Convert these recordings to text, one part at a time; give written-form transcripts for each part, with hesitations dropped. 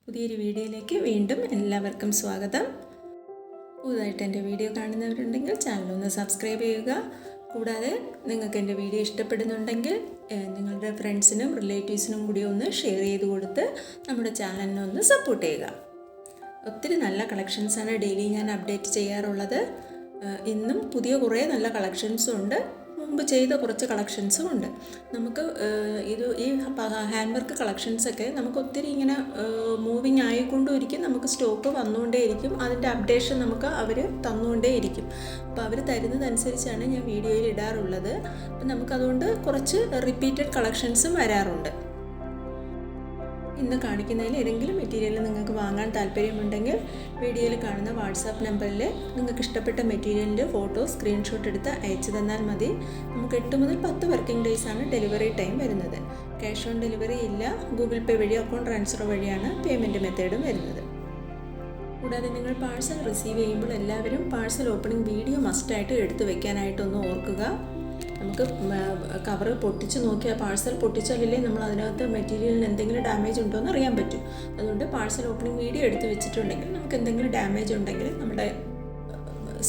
പുതിയൊരു വീഡിയോയിലേക്ക് വീണ്ടും എല്ലാവർക്കും സ്വാഗതം. പുതുതായിട്ട് എൻ്റെ വീഡിയോ കാണുന്നവരുണ്ടെങ്കിൽ ചാനലൊന്ന് സബ്സ്ക്രൈബ് ചെയ്യുക. കൂടാതെ നിങ്ങൾക്ക് എൻ്റെ വീഡിയോ ഇഷ്ടപ്പെടുന്നുണ്ടെങ്കിൽ നിങ്ങളുടെ ഫ്രണ്ട്സിനും റിലേറ്റീവ്സിനും കൂടി ഒന്ന് ഷെയർ ചെയ്ത് കൊടുത്ത് നമ്മുടെ ചാനലിനെ ഒന്ന് സപ്പോർട്ട് ചെയ്യുക. ഒത്തിരി നല്ല കളക്ഷൻസാണ് ഡെയിലി ഞാൻ അപ്ഡേറ്റ് ചെയ്യാറുള്ളത്. ഇന്നും പുതിയ കുറേ നല്ല കളക്ഷൻസും ഉണ്ട്, മുമ്പ് ചെയ്ത കുറച്ച് കളക്ഷൻസും ഉണ്ട്. നമുക്ക് ഈ ഹാൻഡ് വർക്ക് കളക്ഷൻസൊക്കെ നമുക്ക് ഒത്തിരി ഇങ്ങനെ മൂവിങ് ആയിക്കൊണ്ടിരിക്കും. നമുക്ക് സ്റ്റോക്ക് വന്നുകൊണ്ടേയിരിക്കും, അതിൻ്റെ അപ്ഡേഷൻ നമുക്ക് അവർ തന്നുകൊണ്ടേയിരിക്കും. അപ്പോൾ അവർ തരുന്നതനുസരിച്ചാണ് ഞാൻ വീഡിയോയിൽ ഇടാറുള്ളത്. അപ്പം നമുക്കതുകൊണ്ട് കുറച്ച് റിപ്പീറ്റഡ് കളക്ഷൻസും വരാറുണ്ട്. ഇന്ന് കാണിക്കുന്നതിൽ ഏതെങ്കിലും മെറ്റീരിയൽ നിങ്ങൾക്ക് വാങ്ങാൻ താല്പര്യമുണ്ടെങ്കിൽ വീഡിയോയിൽ കാണുന്ന വാട്സാപ്പ് നമ്പറിൽ നിങ്ങൾക്ക് ഇഷ്ടപ്പെട്ട മെറ്റീരിയലിൻ്റെ ഫോട്ടോ സ്ക്രീൻഷോട്ട് എടുത്ത് അയച്ചു തന്നാൽ മതി. നമുക്ക് 8 മുതൽ 10 വർക്കിംഗ് ഡേയ്സാണ് ഡെലിവറി ടൈം വരുന്നത്. ക്യാഷ് ഓൺ ഡെലിവറി ഇല്ല, ഗൂഗിൾ പേ വഴി അക്കൗണ്ട് ട്രാൻസ്ഫർ വഴിയാണ് പേയ്മെൻറ്റ് മെത്തേഡും വരുന്നത്. കൂടാതെ നിങ്ങൾ പാഴ്സൽ റിസീവ് ചെയ്യുമ്പോൾ എല്ലാവരും പാഴ്സൽ ഓപ്പണിംഗ് വീഡിയോ മസ്റ്റായിട്ട് എടുത്തു വെക്കാനായിട്ടൊന്ന് ഓർക്കുക. നമുക്ക് കവർ പൊട്ടിച്ച് നോക്കിയാൽ പാഴ്സൽ പൊട്ടിച്ചാലല്ലേ നമ്മൾ അതിനകത്ത് മെറ്റീരിയലിന് എന്തെങ്കിലും ഡാമേജ് ഉണ്ടോ എന്ന് അറിയാൻ പറ്റും. അതുകൊണ്ട് പാഴ്സൽ ഓപ്പണിംഗ് വീഡിയോ എടുത്ത് വെച്ചിട്ടുണ്ടെങ്കിൽ നമുക്ക് എന്തെങ്കിലും ഡാമേജ് ഉണ്ടെങ്കിൽ നമ്മുടെ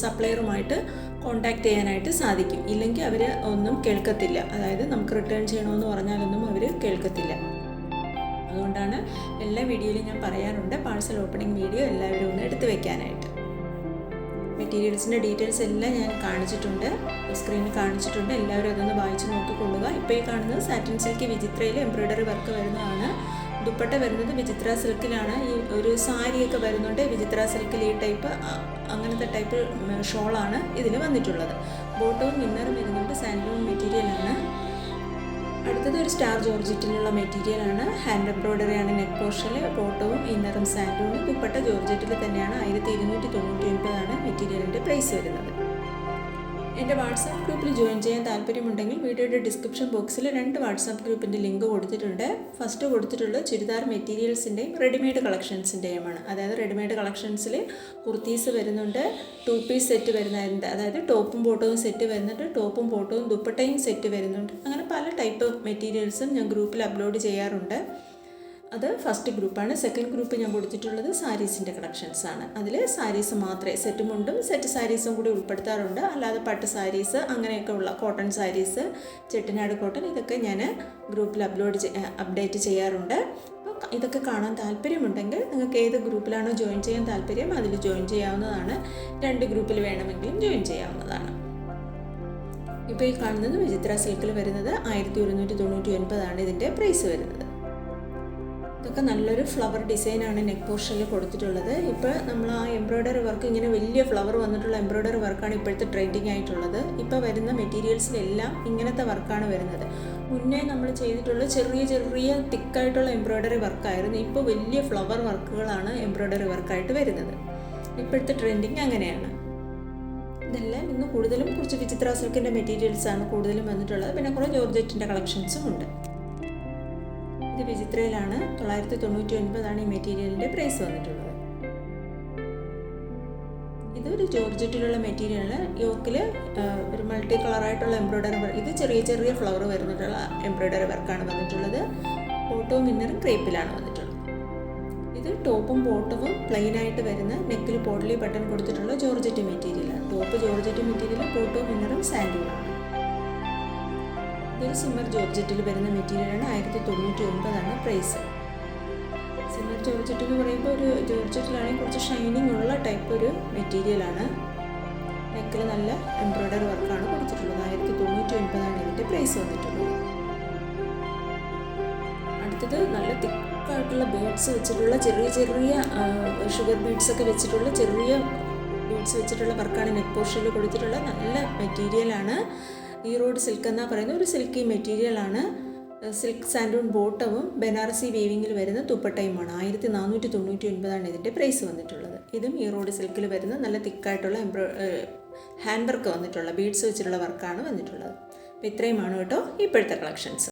സപ്ലയറുമായിട്ട് കോൺടാക്റ്റ് ചെയ്യാനായിട്ട് സാധിക്കും. ഇല്ലെങ്കിൽ അവർ ഒന്നും കേൾക്കത്തില്ല, അതായത് നമുക്ക് റിട്ടേൺ ചെയ്യണമെന്ന് പറഞ്ഞാലൊന്നും അവർ കേൾക്കത്തില്ല. അതുകൊണ്ടാണ് എല്ലാ വീഡിയോയിലും ഞാൻ പറയാറുണ്ട് പാഴ്സൽ ഓപ്പണിംഗ് വീഡിയോ എല്ലാവരും ഒന്ന് എടുത്ത് വെക്കാനായിട്ട്. മെറ്റീരിയൽസിൻ്റെ ഡീറ്റെയിൽസ് എല്ലാം ഞാൻ കാണിച്ചിട്ടുണ്ട്, സ്ക്രീനിൽ കാണിച്ചിട്ടുണ്ട്. എല്ലാവരും അതൊന്ന് വായിച്ച് നോക്കിക്കൊള്ളുക. ഇപ്പോൾ ഈ കാണുന്നത് സാറ്റിൻ സിൽക്ക് വിചിത്രയിൽ എംബ്രോയ്ഡറി വർക്ക് വരുന്നതാണ്. ദുപ്പട്ട വരുന്നത് വിചിത്ര സിൽക്കിലാണ്. ഈ ഒരു സാരിയൊക്കെ വരുന്നുണ്ട് വിചിത്ര സിൽക്കിൽ. ഈ ടൈപ്പ് അങ്ങനത്തെ ടൈപ്പ് ഷോളാണ് ഇതിൽ വന്നിട്ടുള്ളത്. ബോട്ടവും ഇന്നറും വരുന്നുണ്ട് സാൻഡൂൺ മെറ്റീരിയലാണ്. അടുത്തത് ഒരു സ്റ്റാർ ജോർജറ്റിലുള്ള മെറ്റീരിയലാണ്. ഹാൻഡ് എംബ്രോയ്ഡറിയാണ് നെക്ക് പോർഷനിൽ. ബോട്ടവും ഇന്നറും സാൻഡൂണും. ദുപ്പട്ട ജോർജറ്റിൽ തന്നെയാണ്. 1299 മെറ്റീരിയലിൻ്റെ പ്രൈസ് വരുന്നത്. എൻ്റെ വാട്സാപ്പ് ഗ്രൂപ്പിൽ ജോയിൻ ചെയ്യാൻ താല്പര്യമുണ്ടെങ്കിൽ വീഡിയോയുടെ ഡിസ്ക്രിപ്ഷൻ ബോക്സിൽ 2 വാട്സാപ്പ് ഗ്രൂപ്പിൻ്റെ ലിങ്ക് കൊടുത്തിട്ടുണ്ട്. ഫസ്റ്റ് കൊടുത്തിട്ടുള്ള ചുരിദാർ മെറ്റീരിയൽസിൻ്റെയും റെഡിമെയ്ഡ് കളക്ഷൻസിൻ്റെയുമാണ്. അതായത് റെഡിമെയ്ഡ് കളക്ഷൻസിൽ കുർത്തീസ് വരുന്നുണ്ട്, 2 പീസ് സെറ്റ് വരുന്നുണ്ട്, അതായത് ടോപ്പും ബോട്ടവും സെറ്റ് വരുന്നുണ്ട്, ടോപ്പും ബോട്ടവും ദുപ്പട്ടയും സെറ്റ് വരുന്നുണ്ട്. അങ്ങനെ പല ടൈപ്പ് മെറ്റീരിയൽസും ഞാൻ ഗ്രൂപ്പിൽ അപ്ലോഡ് ചെയ്യാറുണ്ട്. അത് ഫസ്റ്റ് ഗ്രൂപ്പാണ്. സെക്കൻഡ് ഗ്രൂപ്പ് ഞാൻ കൊടുത്തിട്ടുള്ളത് സാരീസിൻ്റെ കളക്ഷൻസാണ്. അതിൽ സാരീസ് മാത്രമേ, സെറ്റ് മുണ്ടും സെറ്റ് സാരീസും കൂടി ഉൾപ്പെടുത്താറുണ്ട്. അല്ലാതെ പട്ട് സാരീസ് അങ്ങനെയൊക്കെ ഉള്ള കോട്ടൺ സാരീസ്, ചെട്ടിനാട് കോട്ടൺ, ഇതൊക്കെ ഞാൻ ഗ്രൂപ്പിൽ അപ്ഡേറ്റ് ചെയ്യാറുണ്ട്. അപ്പോൾ ഇതൊക്കെ കാണാൻ താല്പര്യമുണ്ടെങ്കിൽ നിങ്ങൾക്ക് ഏത് ഗ്രൂപ്പിലാണോ ജോയിൻ ചെയ്യാൻ താല്പര്യം അതിൽ ജോയിൻ ചെയ്യാവുന്നതാണ്. 2 ഗ്രൂപ്പിൽ വേണമെങ്കിലും ജോയിൻ ചെയ്യാവുന്നതാണ്. ഇപ്പോൾ ഈ കാണുന്നത് വിചിത്ര സിൽക്കിൽ വരുന്നത് 1199 ഇതിൻ്റെ പ്രൈസ് വരുന്നത്. ഇതൊക്കെ നല്ലൊരു ഫ്ലവർ ഡിസൈനാണ് നെക്ക് പോർഷനിൽ കൊടുത്തിട്ടുള്ളത്. ഇപ്പോൾ നമ്മൾ ആ എംബ്രോയ്ഡറി വർക്ക്, ഇങ്ങനെ വലിയ ഫ്ലവർ വന്നിട്ടുള്ള എംബ്രോയ്ഡറി വർക്കാണ് ഇപ്പോഴത്തെ ട്രെൻഡിങ് ആയിട്ടുള്ളത്. ഇപ്പോൾ വരുന്ന മെറ്റീരിയൽസിലെല്ലാം ഇങ്ങനത്തെ വർക്കാണ് വരുന്നത്. മുന്നേ നമ്മൾ ചെയ്തിട്ടുള്ള ചെറിയ ചെറിയ തിക്കായിട്ടുള്ള എംബ്രോയ്ഡറി വർക്കായിരുന്നു. ഇപ്പോൾ വലിയ ഫ്ലവർ വർക്കുകളാണ് എംബ്രോയ്ഡറി വർക്കായിട്ട് വരുന്നത്. ഇപ്പോഴത്തെ ട്രെൻഡിങ് അങ്ങനെയാണ്. ഇതെല്ലാം ഇന്ന് കൂടുതലും കുറച്ച് വിചിത്ര സിൽക്കിൻ്റെ മെറ്റീരിയൽസാണ് കൂടുതലും വന്നിട്ടുള്ളത്. പിന്നെ കുറേ ജോർജറ്റിൻ്റെ കളക്ഷൻസും ഉണ്ട്. ഇത് വിചിത്രയിലാണ്. 999 ഈ മെറ്റീരിയലിൻ്റെ പ്രൈസ് വന്നിട്ടുള്ളത്. ഇതൊരു ജോർജറ്റിലുള്ള മെറ്റീരിയലാണ്. യോക്കിൽ ഒരു മൾട്ടി കളറായിട്ടുള്ള എംബ്രോയ്ഡറി വർക്ക്. ഇത് ചെറിയ ചെറിയ ഫ്ലവർ വരുന്നിട്ടുള്ള എംബ്രോയ്ഡറി വർക്കാണ് വന്നിട്ടുള്ളത്. ബോട്ടവും ഇന്നറും ക്രേപ്പിലാണ് വന്നിട്ടുള്ളത്. ഇത് ടോപ്പും ബോട്ടവും പ്ലെയിനായിട്ട് വരുന്ന നെക്കിൽ പോഡ്ലി ബട്ടൺ കൊടുത്തിട്ടുള്ള ജോർജറ്റ് മെറ്റീരിയലാണ്. ടോപ്പ് ജോർജറ്റ് മെറ്റീരിയൽ, ബോട്ടവും ഇന്നറും സാൻഡൂണാണ്. ഇതൊരു സിമ്മർ ജോർജറ്റിൽ വരുന്ന മെറ്റീരിയലാണ്. 1099 പ്രൈസ്. സിമ്മർ ജോർജറ്റ് എന്ന് പറയുമ്പോൾ ഒരു ജോർജറ്റിലാണെങ്കിൽ കുറച്ച് ഷൈനിങ് ഉള്ള ടൈപ്പ് ഒരു മെറ്റീരിയലാണ്. നെക്കിൽ നല്ല എംബ്രോയ്ഡറി വർക്കാണ് കൊടുത്തിട്ടുള്ളത്. 1099 ഇതിൻ്റെ പ്രൈസ് വന്നിട്ടുള്ളത്. അടുത്തത് നല്ല തിക്കായിട്ടുള്ള ബീഡ്സ് വെച്ചിട്ടുള്ള ചെറിയ ചെറിയ ഷുഗർ ബീഡ്സ് ഒക്കെ വെച്ചിട്ടുള്ള ചെറിയ ബീഡ്സ് വെച്ചിട്ടുള്ള വർക്കാണ് നെക്ക് പോർഷനിൽ കൊടുത്തിട്ടുള്ള നല്ല മെറ്റീരിയലാണ്. ഈറോഡ് സിൽക്ക് എന്നാ പറയുന്ന ഒരു സിൽക്കി മെറ്റീരിയലാണ്. സിൽക്ക് സാൻഡൂൺ ബോട്ടവും ബനാറസി വീവിങ്ങിൽ വരുന്ന ദുപ്പട്ടയുമാണ്. 1499 ഇതിൻ്റെ പ്രൈസ് വന്നിട്ടുള്ളത്. ഇതും ഈറോഡ് സിൽക്കിൽ വരുന്ന നല്ല തിക്കായിട്ടുള്ള ഹാൻഡ് വർക്ക് വന്നിട്ടുള്ള ബീഡ്സ് വെച്ചിട്ടുള്ള വർക്കാണ് വന്നിട്ടുള്ളത്. അപ്പോൾ ഇത്രയുമാണ് കേട്ടോ ഇപ്പോഴത്തെ കളക്ഷൻസ്.